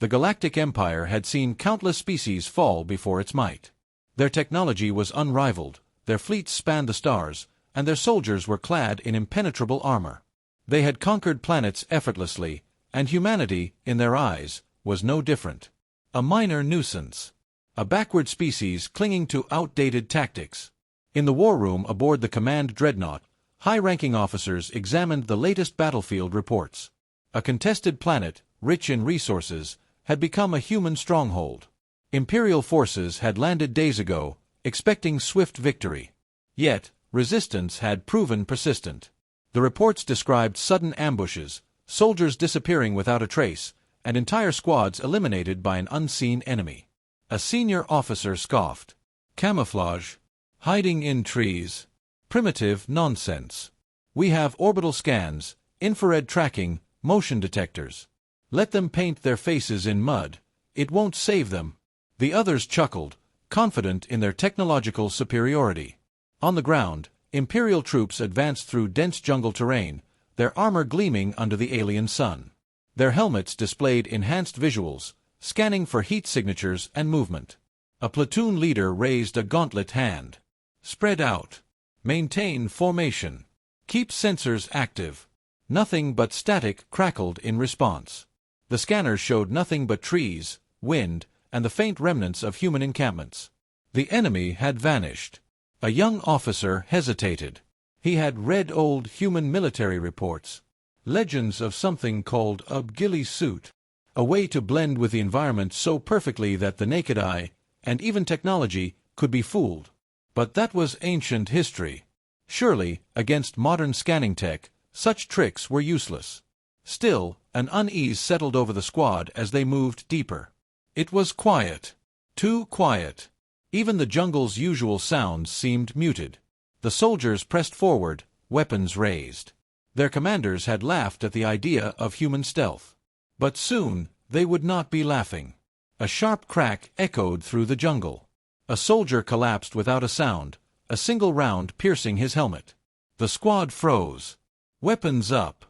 The Galactic Empire had seen countless species fall before its might. Their technology was unrivaled, their fleets spanned the stars, and their soldiers were clad in impenetrable armor. They had conquered planets effortlessly, and humanity, in their eyes, was no different. A minor nuisance. A backward species clinging to outdated tactics. In the war room aboard the command dreadnought, high-ranking officers examined the latest battlefield reports. A contested planet, rich in resources, had become a human stronghold. Imperial forces had landed days ago, expecting swift victory. Yet, resistance had proven persistent. The reports described sudden ambushes, soldiers disappearing without a trace, and entire squads eliminated by an unseen enemy. A senior officer scoffed. Camouflage? Hiding in trees? Primitive nonsense. We have orbital scans, infrared tracking, motion detectors. Let them paint their faces in mud. It won't save them. The others chuckled, confident in their technological superiority. On the ground, Imperial troops advanced through dense jungle terrain, their armor gleaming under the alien sun. Their helmets displayed enhanced visuals, scanning for heat signatures and movement. A platoon leader raised a gauntlet hand. Spread out. Maintain formation. Keep sensors active. Nothing but static crackled in response. The scanners showed nothing but trees, wind, and the faint remnants of human encampments. The enemy had vanished. A young officer hesitated. He had read old human military reports. Legends of something called a ghillie suit. A way to blend with the environment so perfectly that the naked eye, and even technology, could be fooled. But that was ancient history. Surely, against modern scanning tech, such tricks were useless. Still, an unease settled over the squad as they moved deeper. It was quiet. Too quiet. Even the jungle's usual sounds seemed muted. The soldiers pressed forward, weapons raised. Their commanders had laughed at the idea of human stealth. But soon, they would not be laughing. A sharp crack echoed through the jungle. A soldier collapsed without a sound, a single round piercing his helmet. The squad froze. Weapons up.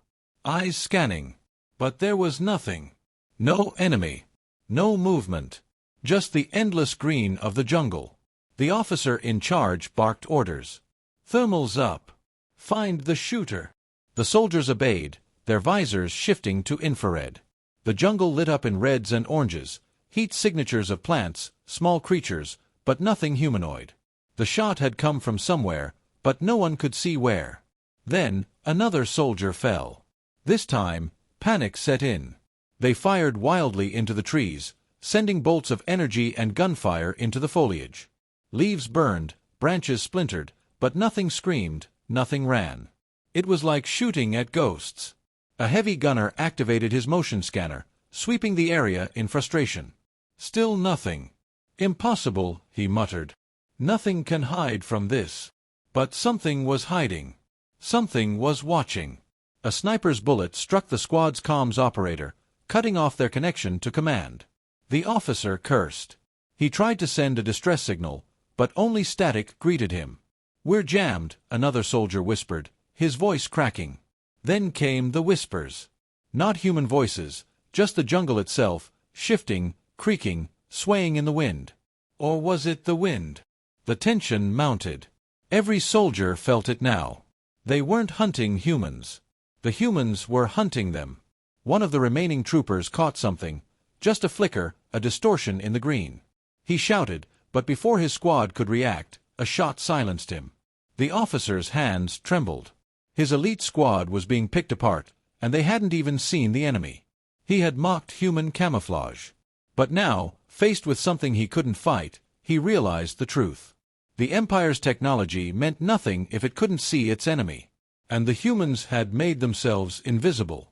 Eyes scanning. But there was nothing. No enemy. No movement. Just the endless green of the jungle. The officer in charge barked orders. Thermals up. Find the shooter. The soldiers obeyed, their visors shifting to infrared. The jungle lit up in reds and oranges, heat signatures of plants, small creatures, but nothing humanoid. The shot had come from somewhere, but no one could see where. Then, another soldier fell. This time, panic set in. They fired wildly into the trees, sending bolts of energy and gunfire into the foliage. Leaves burned, branches splintered, but nothing screamed, nothing ran. It was like shooting at ghosts. A heavy gunner activated his motion scanner, sweeping the area in frustration. Still nothing. Impossible, he muttered. Nothing can hide from this. But something was hiding. Something was watching. A sniper's bullet struck the squad's comms operator, cutting off their connection to command. The officer cursed. He tried to send a distress signal, but only static greeted him. "We're jammed," another soldier whispered, his voice cracking. Then came the whispers. Not human voices, just the jungle itself, shifting, creaking, swaying in the wind. Or was it the wind? The tension mounted. Every soldier felt it now. They weren't hunting humans. The humans were hunting them. One of the remaining troopers caught something. Just a flicker, a distortion in the green. He shouted, but before his squad could react, a shot silenced him. The officer's hands trembled. His elite squad was being picked apart, and they hadn't even seen the enemy. He had mocked human camouflage. But now, faced with something he couldn't fight, he realized the truth. The Empire's technology meant nothing if it couldn't see its enemy. And the humans had made themselves invisible.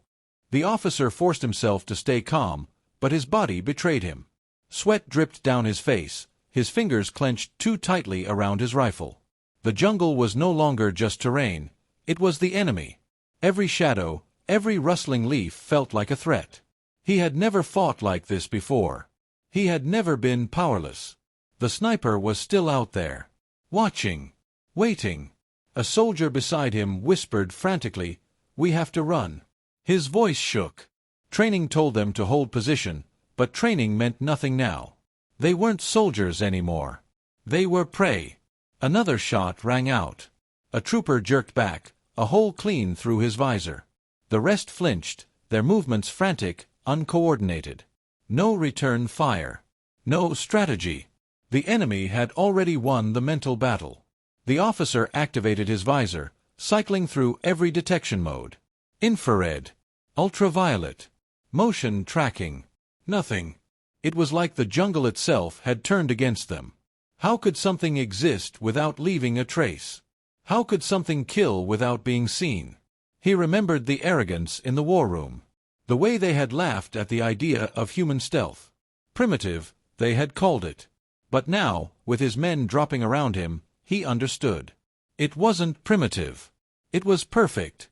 The officer forced himself to stay calm, but his body betrayed him. Sweat dripped down his face, his fingers clenched too tightly around his rifle. The jungle was no longer just terrain, it was the enemy. Every shadow, every rustling leaf felt like a threat. He had never fought like this before. He had never been powerless. The sniper was still out there. Watching. Waiting. A soldier beside him whispered frantically, "We have to run." His voice shook. Training told them to hold position, But training meant nothing now. They weren't soldiers anymore. They were prey. Another shot rang out. A trooper jerked back, a hole clean through his visor. The rest flinched, their movements frantic, uncoordinated. No return fire. No strategy. The enemy had already won the mental battle. The officer activated his visor, cycling through every detection mode. Infrared. Ultraviolet. Motion tracking. Nothing. It was like the jungle itself had turned against them. How could something exist without leaving a trace? How could something kill without being seen? He remembered the arrogance in the war room. The way they had laughed at the idea of human stealth. Primitive, they had called it. But now, with his men dropping around him, he understood. It wasn't primitive. It was perfect.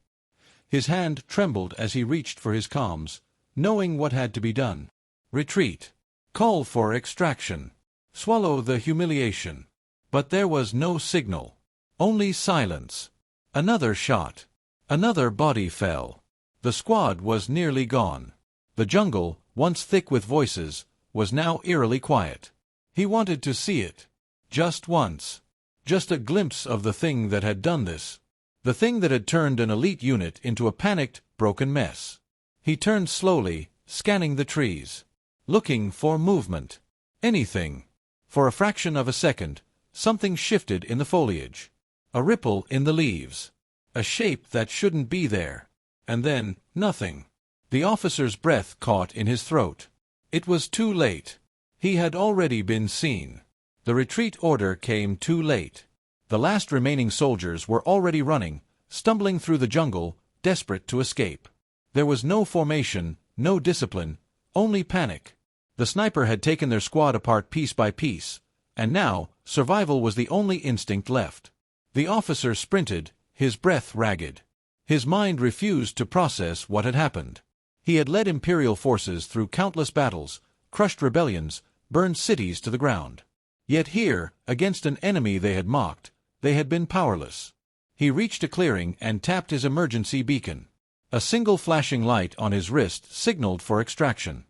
His hand trembled as he reached for his comms, knowing what had to be done. Retreat. Call for extraction. Swallow the humiliation. But there was no signal. Only silence. Another shot. Another body fell. The squad was nearly gone. The jungle, once thick with voices, was now eerily quiet. He wanted to see it. Just once. Just a glimpse of the thing that had done this. The thing that had turned an elite unit into a panicked, broken mess. He turned slowly, scanning the trees. Looking for movement. Anything. For a fraction of a second, something shifted in the foliage. A ripple in the leaves. A shape that shouldn't be there. And then, nothing. The officer's breath caught in his throat. It was too late. He had already been seen. The retreat order came too late. The last remaining soldiers were already running, stumbling through the jungle, desperate to escape. There was no formation, no discipline, only panic. The sniper had taken their squad apart piece by piece, and now, survival was the only instinct left. The officer sprinted, his breath ragged. His mind refused to process what had happened. He had led Imperial forces through countless battles, crushed rebellions, burned cities to the ground. Yet here, against an enemy they had mocked, they had been powerless. He reached a clearing and tapped his emergency beacon. A single flashing light on his wrist signaled for extraction.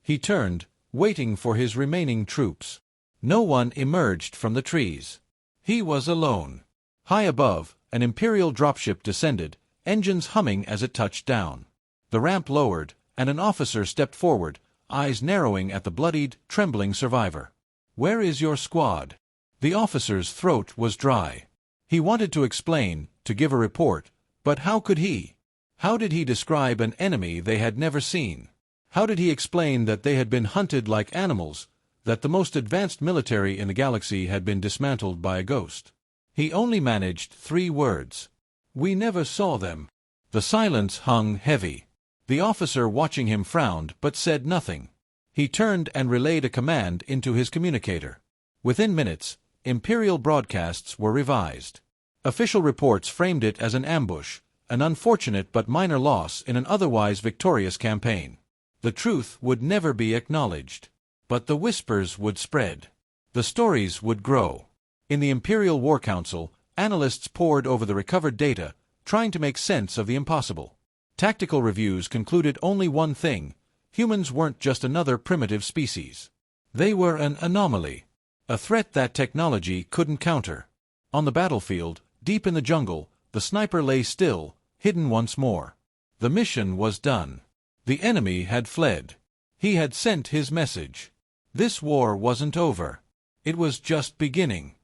He turned, waiting for his remaining troops. No one emerged from the trees. He was alone. High above, an Imperial dropship descended, engines humming as it touched down. The ramp lowered, and an officer stepped forward, eyes narrowing at the bloodied, trembling survivor. "Where is your squad?" The officer's throat was dry. He wanted to explain, to give a report, but how could he? How did he describe an enemy they had never seen? How did he explain that they had been hunted like animals, that the most advanced military in the galaxy had been dismantled by a ghost? He only managed 3 words. "We never saw them." The silence hung heavy. The officer watching him frowned but said nothing. He turned and relayed a command into his communicator. Within minutes, Imperial broadcasts were revised. Official reports framed it as an ambush, an unfortunate but minor loss in an otherwise victorious campaign. The truth would never be acknowledged. But the whispers would spread. The stories would grow. In the Imperial War Council, analysts pored over the recovered data, trying to make sense of the impossible. Tactical reviews concluded only one thing: humans weren't just another primitive species. They were an anomaly. A threat that technology couldn't counter. On the battlefield, deep in the jungle, the sniper lay still, hidden once more. The mission was done. The enemy had fled. He had sent his message. This war wasn't over. It was just beginning.